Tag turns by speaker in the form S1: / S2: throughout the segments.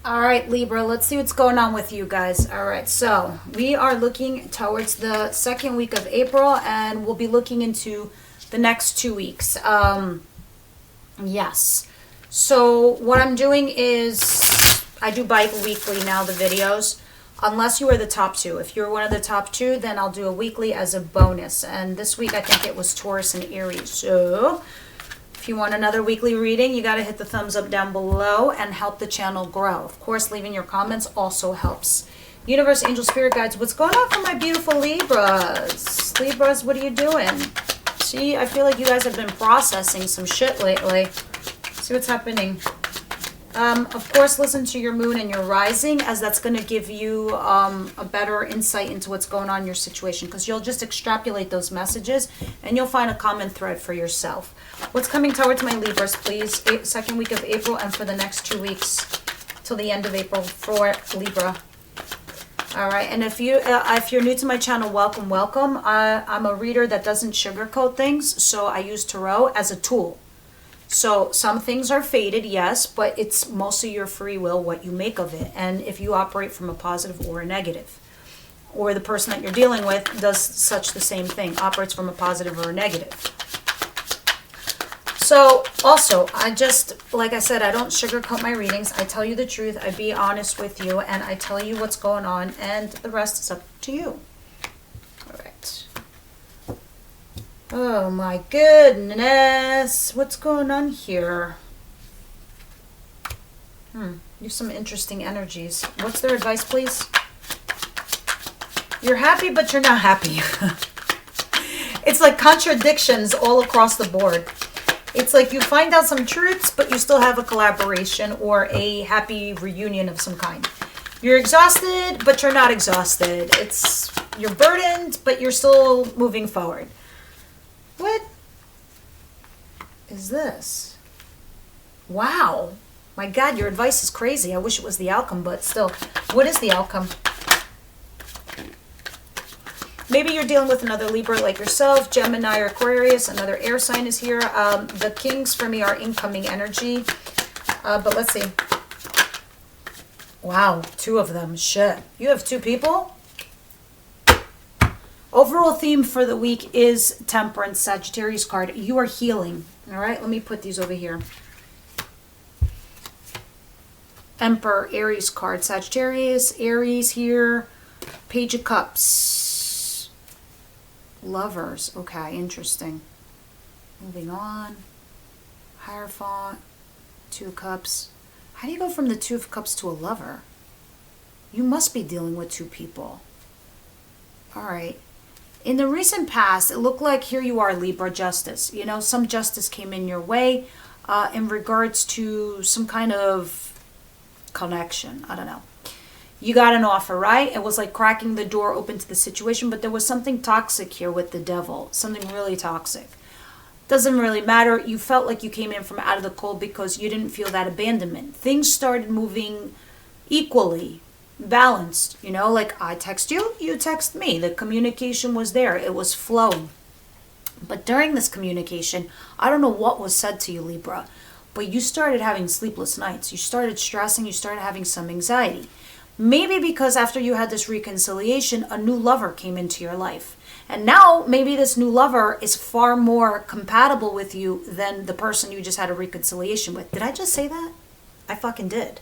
S1: All right, Libra, let's see what's going on with you guys. All right, so we are looking towards the second week of April, and we'll be looking into the next 2 weeks. Yes. So what I'm doing is I do bi-weekly now, the videos, unless you are the top two. If you're one of the top two, then I'll do a weekly as a bonus. And this week, I think it was Taurus and Aries. So if you want another weekly reading, you got to hit the thumbs up down below and help the channel grow. Of course, leaving your comments also helps. Universe, angel, spirit guides, what's going on for my beautiful Libras? Libras, what are you doing? See, I feel like you guys have been processing some shit lately. See what's happening. Of course, listen to your moon and your rising, as that's going to give you a better insight into what's going on in your situation, because you'll just extrapolate those messages and you'll find a common thread for yourself. What's coming towards my Libras, please? Second week of April and for the next 2 weeks till the end of April for Libra. All right, and if you're new to my channel, welcome, welcome. I'm a reader that doesn't sugarcoat things, so I use tarot as a tool. So some things are fated, yes, but it's mostly your free will, what you make of it, and if you operate from a positive or a negative, or the person that you're dealing with does such the same thing, operates from a positive or a negative. So also, like I said, I don't sugarcoat my readings. I tell you the truth, I be honest with you, and I tell you what's going on, and the rest is up to you. All right. Oh my goodness. What's going on here? You have some interesting energies. What's their advice, please? You're happy, but you're not happy. It's like contradictions all across the board. It's like you find out some truths, but you still have a collaboration or a happy reunion of some kind. You're exhausted, but you're not exhausted. You're burdened, but you're still moving forward. What is this? Wow. My God, your advice is crazy. I wish it was the outcome, but still. What is the outcome? Maybe you're dealing with another Libra like yourself, Gemini or Aquarius, another air sign is here. The kings for me are incoming energy. But let's see. Wow, 2 of them. Shit. You have 2 people? Overall theme for the week is Temperance, Sagittarius card. You are healing. All right, let me put these over here. Emperor, Aries card. Sagittarius, Aries here. Page of Cups. Lovers. Okay, interesting. Moving on. Hierophant. 2 of Cups. How do you go from the 2 of Cups to a lover? You must be dealing with 2 people. All right. In the recent past, it looked like here you are, Libra, justice. You know, some justice came in your way in regards to some kind of connection. I don't know. You got an offer, right? It was like cracking the door open to the situation, but there was something toxic here with the devil. Something really toxic. Doesn't really matter. You felt like you came in from out of the cold because you didn't feel that abandonment. Things started moving equally. Balanced, you know, like I text you, you text me. The communication was there. It was flowing. But during this communication, I don't know what was said to you, Libra, but you started having sleepless nights. You started stressing. You started having some anxiety. Maybe because after you had this reconciliation, a new lover came into your life. And now maybe this new lover is far more compatible with you than the person you just had a reconciliation with. Did I just say that? I fucking did.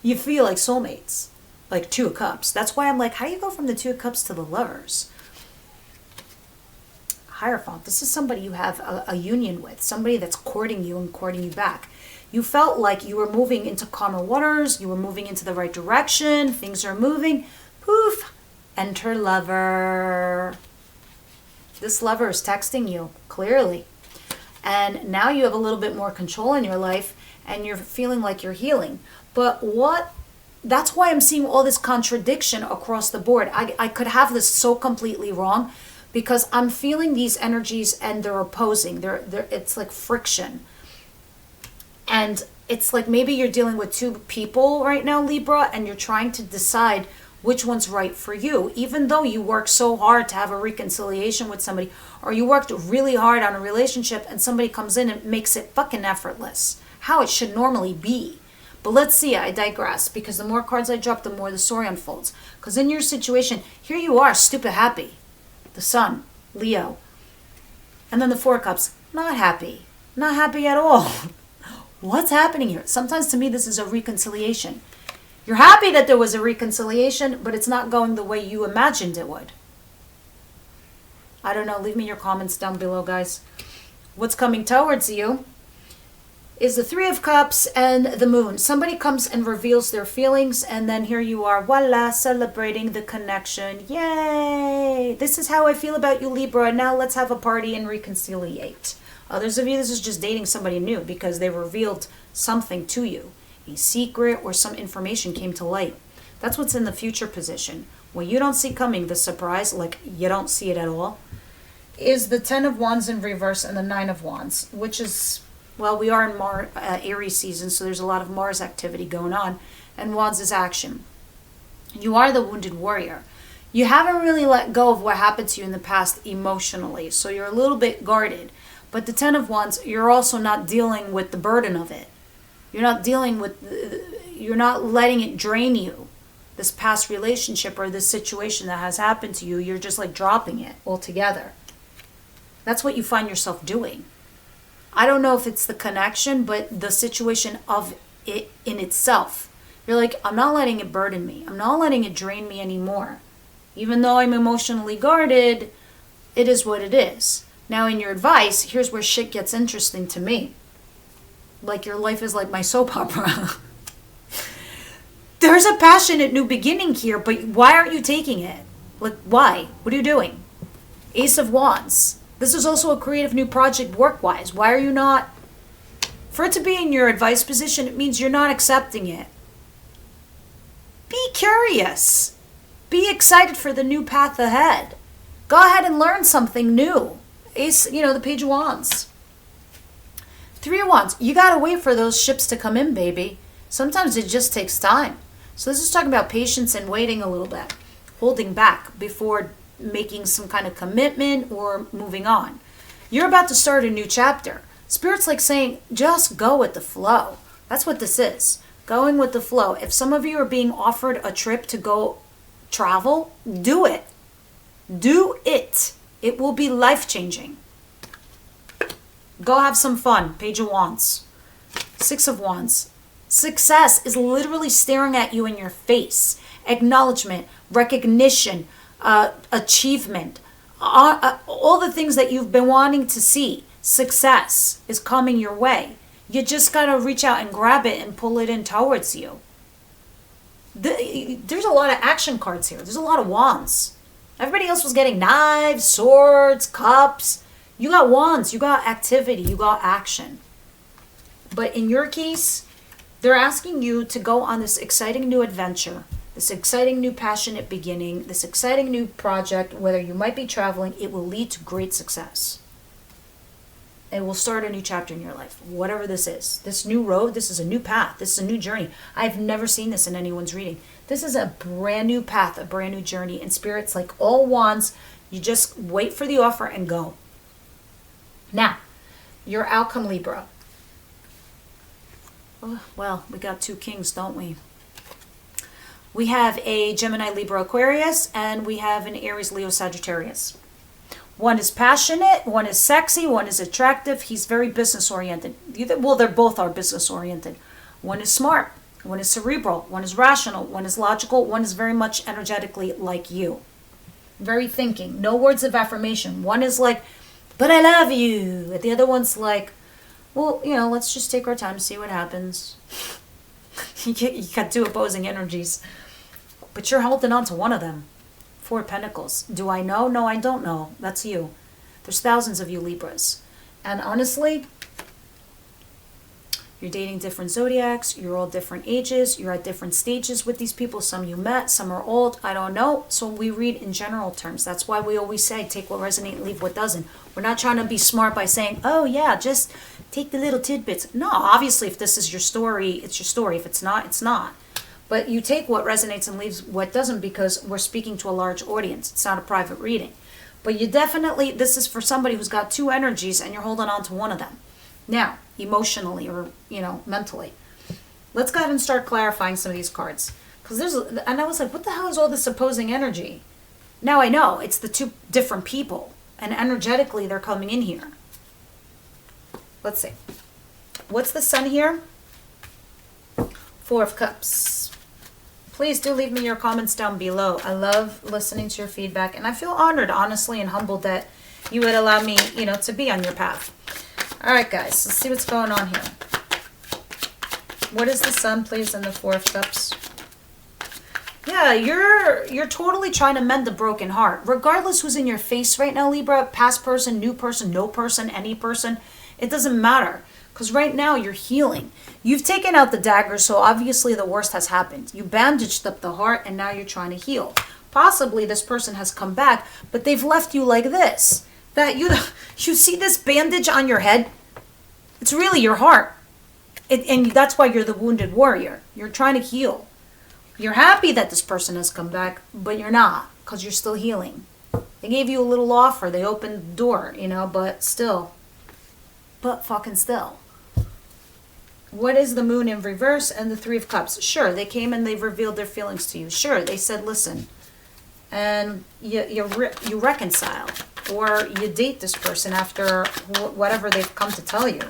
S1: You feel like soulmates, like 2 of Cups. That's why I'm like, how do you go from the 2 of Cups to the lovers? Hierophant, this is somebody you have a union with, somebody that's courting you and courting you back. You felt like you were moving into calmer waters, you were moving into the right direction, things are moving, poof, enter lover. This lover is texting you, clearly. And now you have a little bit more control in your life, and you're feeling like you're healing. But that's why I'm seeing all this contradiction across the board. I could have this so completely wrong because I'm feeling these energies and they're opposing. It's like friction. And it's like maybe you're dealing with 2 people right now, Libra, and you're trying to decide which one's right for you. Even though you worked so hard to have a reconciliation with somebody, or you worked really hard on a relationship and somebody comes in and makes it fucking effortless. How it should normally be. But let's see, I digress, because the more cards I drop, the more the story unfolds. Because in your situation, here you are, stupid happy. The Sun, Leo. And then the Four of Cups, not happy. Not happy at all. What's happening here? Sometimes to me, this is a reconciliation. You're happy that there was a reconciliation, but it's not going the way you imagined it would. I don't know. Leave me your comments down below, guys. What's coming towards you is the Three of Cups and the Moon. Somebody comes and reveals their feelings, and then here you are, voila, celebrating the connection. Yay! This is how I feel about you, Libra. Now let's have a party and reconciliate. Others of you, this is just dating somebody new because they revealed something to you. A secret or some information came to light. That's what's in the future position. When you don't see coming, the surprise, like you don't see it at all, is the Ten of Wands in reverse and the Nine of Wands, which is, well, we are in Aries season, so there's a lot of Mars activity going on, and Wands is action. You are the wounded warrior. You haven't really let go of what happened to you in the past emotionally, so you're a little bit guarded. But the Ten of Wands, you're also not dealing with the burden of it. You're not dealing with, you're not letting it drain you. This past relationship or this situation that has happened to you, you're just like dropping it altogether. That's what you find yourself doing. I don't know if it's the connection, but the situation of it in itself. You're like, I'm not letting it burden me. I'm not letting it drain me anymore. Even though I'm emotionally guarded, it is what it is. Now in your advice, here's where shit gets interesting to me. Like your life is like my soap opera. There's a passionate new beginning here, but why aren't you taking it? Like, why? What are you doing? Ace of Wands. This is also a creative new project work-wise. Why are you not? For it to be in your advice position, it means you're not accepting it. Be curious. Be excited for the new path ahead. Go ahead and learn something new. Ace, the Page of Wands. Three of Wands. You got to wait for those ships to come in, baby. Sometimes it just takes time. So this is talking about patience and waiting a little bit. Holding back before making some kind of commitment or moving on. You're about to start a new chapter. Spirit's like saying, just go with the flow. That's what this is. Going with the flow. If some of you are being offered a trip to go travel, do it. Do it. It will be life-changing. Go have some fun. Page of Wands. Six of Wands. Success is literally staring at you in your face. Acknowledgement, recognition, achievement, all the things that you've been wanting to see. Success is coming your way. You just got to reach out and grab it and pull it in towards you. There's a lot of action cards here. There's a lot of wands. Everybody else was getting knives, swords, cups. You got wands, you got activity, you got action. But in your case, they're asking you to go on this exciting new adventure, this exciting new passionate beginning, this exciting new project. Whether you might be traveling, it will lead to great success. It will start a new chapter in your life, whatever this is. This new road, this is a new path, this is a new journey. I've never seen this in anyone's reading. This is a brand new path, a brand new journey. And Spirit's like all wands, you just wait for the offer and go. Now, your outcome, Libra. Oh, well, we got two kings, don't we? We have a Gemini, Libra, Aquarius, and we have an Aries, Leo, Sagittarius. One is passionate, one is sexy, one is attractive. He's very business-oriented. Well, they're both are business-oriented. One is smart, one is cerebral, one is rational, one is logical, one is very much energetically like you. Very thinking. No words of affirmation. One is like, but I love you. The other one's like, well, let's just take our time to see what happens. You got two opposing energies. But you're holding on to one of them. Four of Pentacles. Do I know? No, I don't know. That's you. There's thousands of you Libras. And honestly, you're dating different zodiacs. You're all different ages. You're at different stages with these people. Some you met, some are old. I don't know. So we read in general terms. That's why we always say, take what resonates and leave what doesn't. We're not trying to be smart by saying, oh yeah, just take the little tidbits. No, obviously if this is your story, it's your story. If it's not, it's not. But you take what resonates and leaves what doesn't because we're speaking to a large audience. It's not a private reading. But you definitely, this is for somebody who's got two energies and you're holding on to one of them. Now, emotionally or, mentally. Let's go ahead and start clarifying some of these cards. And I was like, what the hell is all this opposing energy? Now I know, it's the two different people. And energetically, they're coming in here. Let's see. What's the Sun here? Four of Cups. Please do leave me your comments down below. I love listening to your feedback. And I feel honored, honestly, and humbled that you would allow me, you know, to be on your path. All right, guys. Let's see what's going on here. What is the Sun, please, and the Four of Cups? Yeah, you're totally trying to mend the broken heart. Regardless who's in your face right now, Libra, past person, new person, no person, any person, it doesn't matter. Because right now you're healing. You've taken out the dagger, so obviously the worst has happened. You bandaged up the heart, and now you're trying to heal. Possibly this person has come back, but they've left you like this. That you see this bandage on your head? It's really your heart. And that's why you're the wounded warrior. You're trying to heal. You're happy that this person has come back, but you're not, because you're still healing. They gave you a little offer. They opened the door, you know, but still. But fucking still. What is the Moon in reverse and the Three of Cups? Sure, they came and they've revealed their feelings to you. Sure, they said, listen. And you reconcile. Or you date this person after whatever they've come to tell you.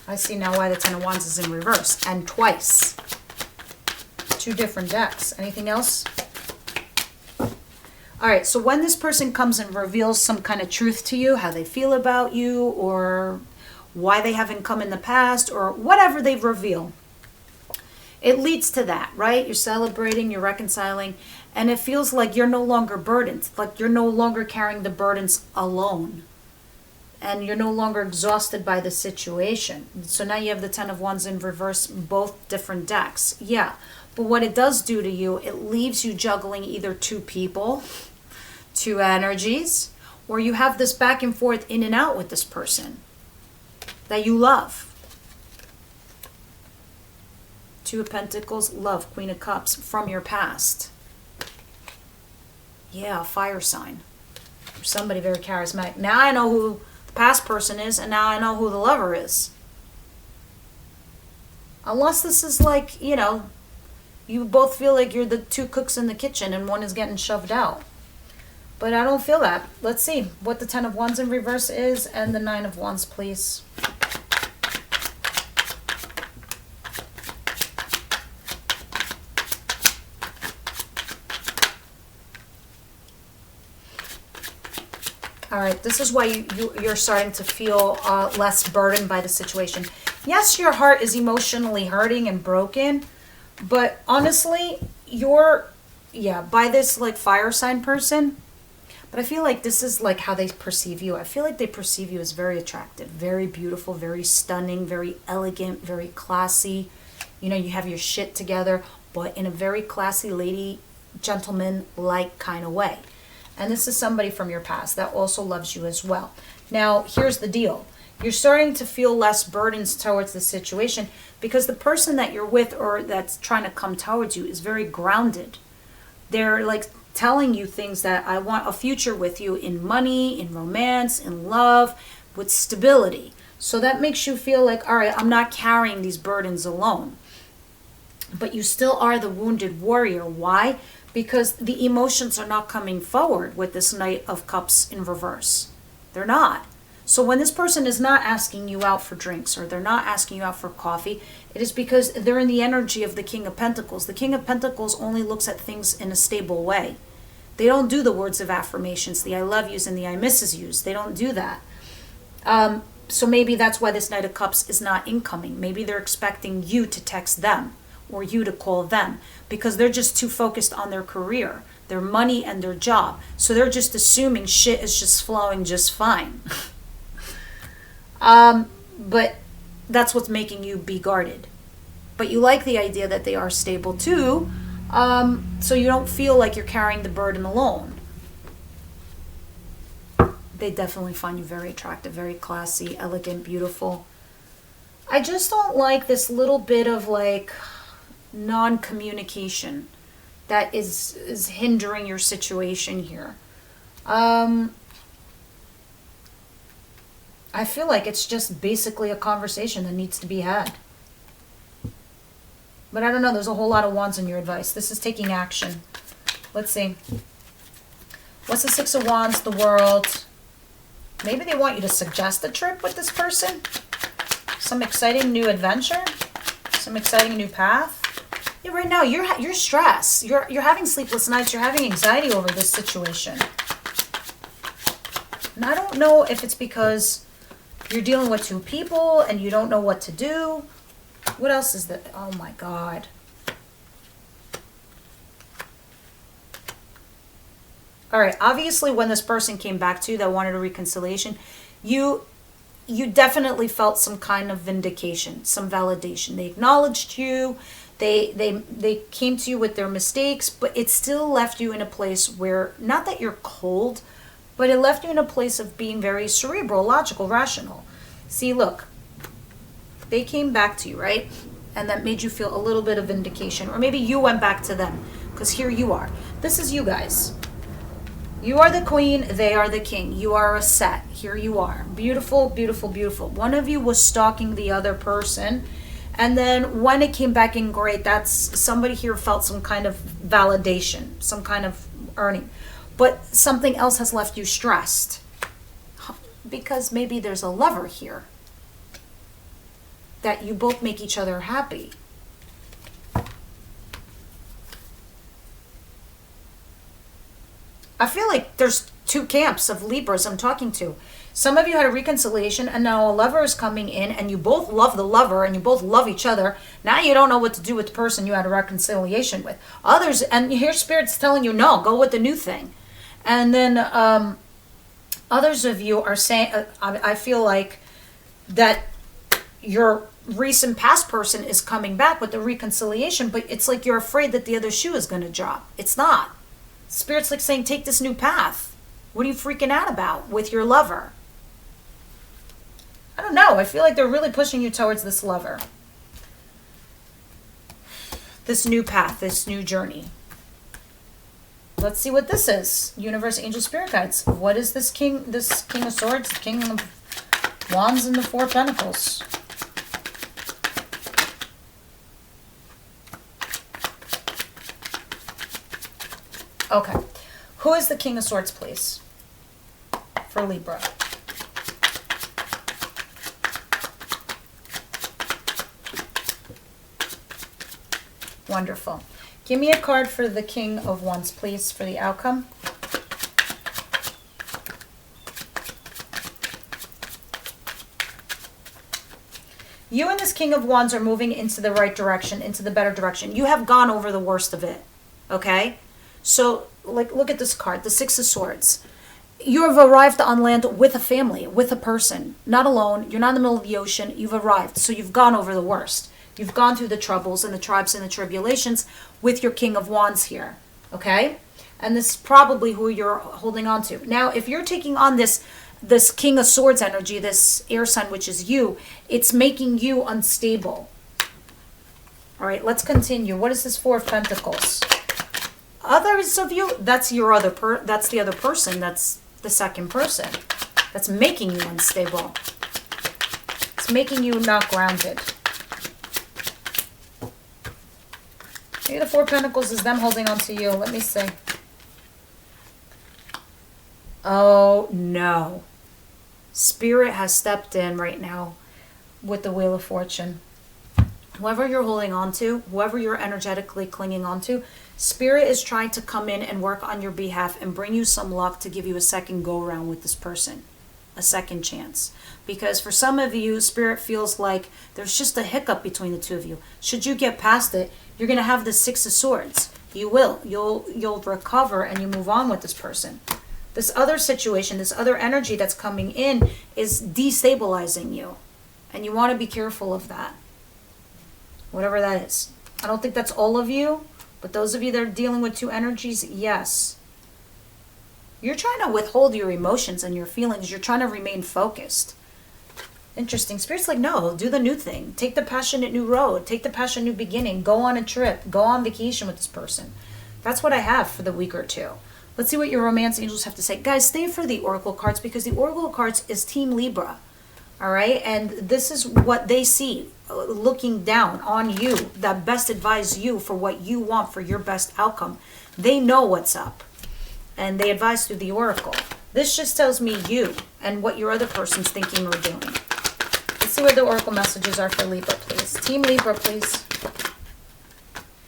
S1: I see now why the Ten of Wands is in reverse. And twice. Two different decks. Anything else? All right, so when this person comes and reveals some kind of truth to you, how they feel about you, or why they haven't come in the past, or whatever they reveal, it leads to that, right? You're celebrating, you're reconciling, and it feels like you're no longer burdened, like you're no longer carrying the burdens alone. And you're no longer exhausted by the situation. So now you have the Ten of Wands in reverse, both different decks. Yeah, but what it does do to you, it leaves you juggling either two people, two energies, or you have this back and forth in and out with this person that you love. Two of Pentacles, love, Queen of Cups, from your past. Yeah, fire sign. Or somebody very charismatic. Now I know who past person is, and now I know who the lover is. Unless this is like, you know, you both feel like you're the two cooks in the kitchen and one is getting shoved out. But I don't feel that. Let's see what the Ten of Wands in reverse is and the Nine of Wands, please. All right, this is why you're starting to feel less burdened by the situation. Yes, your heart is emotionally hurting and broken, but honestly, by this like fire sign person, but I feel like this is like how they perceive you. I feel like they perceive you as very attractive, very beautiful, very stunning, very elegant, very classy. You know, you have your shit together, but in a very classy lady, gentleman-like kind of way. And this is somebody from your past that also loves you as well. Now, here's the deal. You're starting to feel less burdens towards the situation because the person that you're with or that's trying to come towards you is very grounded. They're like telling you things that I want a future with you in money, in romance, in love, with stability. So that makes you feel like, all right, I'm not carrying these burdens alone. But you still are the wounded warrior. Why? Because the emotions are not coming forward with this Knight of Cups in reverse. They're not. So when this person is not asking you out for drinks or they're not asking you out for coffee, it is because they're in the energy of the King of Pentacles. The King of Pentacles only looks at things in a stable way. They don't do the words of affirmations, the I love yous and the I misses yous. They don't do that. So maybe that's why this Knight of Cups is not incoming. Maybe they're expecting you to text them or you to call them because they're just too focused on their career, their money, and their job. So they're just assuming shit is just flowing just fine. But that's what's making you be guarded. But you like the idea that they are stable too, so you don't feel like you're carrying the burden alone. They definitely find you very attractive, very classy, elegant, beautiful. I just don't like this little bit of like non-communication that is hindering your situation here. I feel like it's just basically a conversation that needs to be had. But I don't know, there's a whole lot of wands in your advice. This is taking action. Let's see. What's the Six of Wands, the World? Maybe they want you to suggest a trip with this person. Some exciting new adventure. Some exciting new path. Yeah, right now you're stressed. You're having sleepless nights. You're having anxiety over this situation. And I don't know if it's because you're dealing with two people and you don't know what to do. What else is that? Oh my God. All right, obviously when this person came back to you that wanted a reconciliation, you definitely felt some kind of vindication, some validation. They acknowledged you. They came to you with their mistakes, but it still left you in a place where, not that you're cold, but it left you in a place of being very cerebral, logical, rational. See, look, they came back to you, right? And that made you feel a little bit of vindication. Or maybe you went back to them, because here you are. This is you guys. You are the queen, they are the king. You are a set. Here you are. Beautiful, beautiful, beautiful. One of you was stalking the other person. And then when it came back in great, that's somebody here felt some kind of validation, some kind of earning. But something else has left you stressed. Because maybe there's a lover here. That you both make each other happy. I feel like there's two camps of Libras I'm talking to. Some of you had a reconciliation and now a lover is coming in and you both love the lover and you both love each other. Now you don't know what to do with the person you had a reconciliation with. Others, and here Spirit's telling you, no, go with the new thing. And then others of you are saying, I feel like that your recent past person is coming back with the reconciliation, but it's like you're afraid that the other shoe is going to drop. It's not. Spirit's like saying, take this new path. What are you freaking out about with your lover? I don't know. I feel like they're really pushing you towards this lover. This new path, this new journey. Let's see what this is. Universe, angel, spirit guides. What is this king of swords, king of wands, and the four of pentacles? Okay. Who is the King of Swords, please? For Libra. Wonderful. Give me a card for the King of Wands, please, for the outcome. You and this King of Wands are moving into the right direction, into the better direction. You have gone over the worst of it, okay? So, like, look at this card, the Six of Swords. You have arrived on land with a family, with a person. Not alone. You're not in the middle of the ocean. You've arrived. So you've gone over the worst. You've gone through the troubles and the tribes and the tribulations with your King of Wands here, okay? And this is probably who you're holding on to. Now, if you're taking on this King of Swords energy, this air sign, which is you, it's making you unstable. All right, let's continue. What is this Four of Pentacles? Others of you, that's your other that's the other person, that's the second person. That's making you unstable. It's making you not grounded. Maybe the Four of Pentacles is them holding on to you. Let me see. Oh, no. Spirit has stepped in right now with the Wheel of Fortune. Whoever you're holding on to, whoever you're energetically clinging on to, Spirit is trying to come in and work on your behalf and bring you some luck to give you a second go-around with this person. A second chance. Because for some of you, Spirit feels like there's just a hiccup between the two of you. Should you get past it, you're going to have the Six of Swords. You will. You'll recover and you move on with this person. This other situation, this other energy that's coming in is destabilizing you. And you want to be careful of that. Whatever that is. I don't think that's all of you, but those of you that are dealing with two energies, yes. You're trying to withhold your emotions and your feelings. You're trying to remain focused. Interesting. Spirit's like, no, do the new thing. Take the passionate new road. Take the passionate new beginning. Go on a trip. Go on vacation with this person. That's what I have for the week or two. Let's see what your romance angels have to say. Guys, stay for the oracle cards because the oracle cards is Team Libra. All right, and this is what they see looking down on you, that best advise you for what you want for your best outcome. They know what's up, and they advise through the oracle. This just tells me you and what your other person's thinking or doing. Let's see what the oracle messages are for Libra, please. Team Libra, please.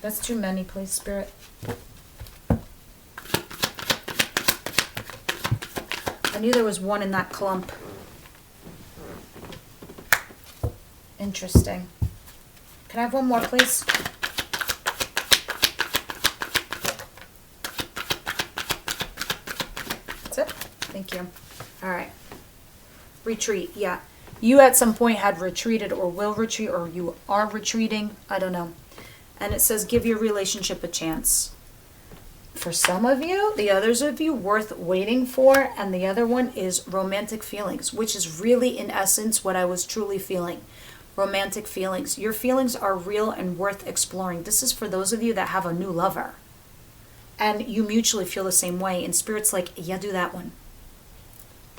S1: That's too many, please, Spirit. I knew there was one in that clump. Interesting. Can I have one more, please? That's it? Thank you. All right. Retreat, yeah. You at some point had retreated or will retreat, or you are retreating. I don't know. And it says give your relationship a chance. For some of you, the others of you, worth waiting for. And the other one is romantic feelings, which is really, in essence, what I was truly feeling. Romantic feelings. Your feelings are real and worth exploring. This is for those of you that have a new lover. And you mutually feel the same way. And Spirit's like, yeah, do that one.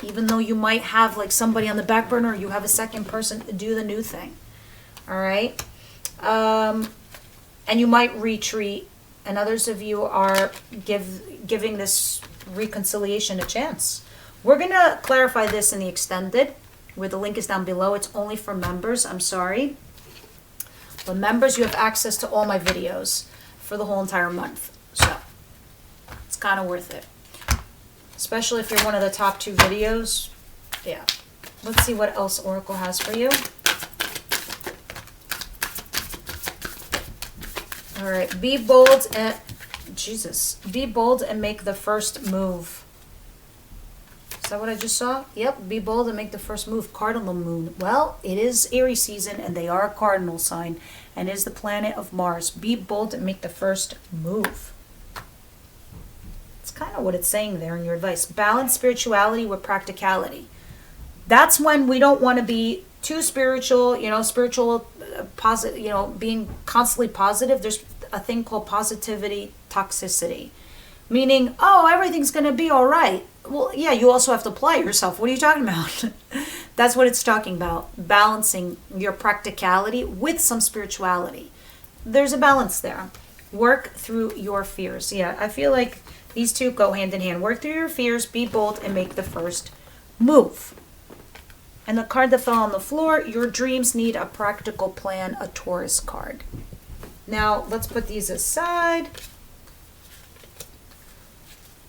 S1: Even though you might have like somebody on the back burner, you have a second person, do the new thing. All right? And you might retreat. And others of you are giving this reconciliation a chance. We're going to clarify this in the extended, where the link is down below. It's only for members. I'm sorry. But members, you have access to all my videos for the whole entire month. So it's kind of worth it. Especially if you're one of the top 2 videos. Yeah. Let's see what else Oracle has for you. All right, be bold and, Jesus, be bold and make the first move. Is that what I just saw? Yep, be bold and make the first move. Cardinal moon. Well, it is Aries season and they are a cardinal sign and is the planet of Mars. Be bold and make the first move. It's kind of what it's saying there in your advice. Balance spirituality with practicality. That's when we don't want to be too spiritual, spiritual, positive, being constantly positive. There's a thing called positivity toxicity, meaning, oh, everything's going to be all right. Well, yeah, you also have to apply yourself. What are you talking about? That's what it's talking about. Balancing your practicality with some spirituality. There's a balance there. Work through your fears. Yeah, I feel like these two go hand in hand. Work through your fears, be bold, and make the first move. And the card that fell on the floor, your dreams need a practical plan, a Taurus card. Now, let's put these aside.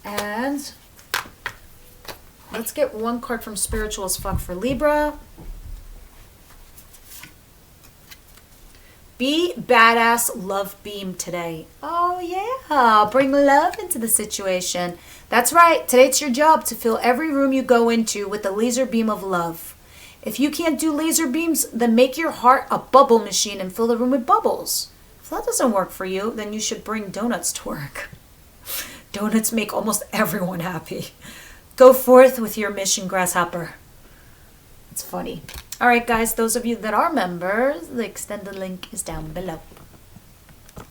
S1: And let's get one card from Spiritual as Fuck for Libra. Be badass, love beam today. Oh yeah, bring love into the situation. That's right, today it's your job to fill every room you go into with a laser beam of love. If you can't do laser beams, then make your heart a bubble machine and fill the room with bubbles. If that doesn't work for you, then you should bring donuts to work. Donuts make almost everyone happy. Go forth with your mission, grasshopper. It's funny. All right, guys, those of you that are members, the extended link is down below.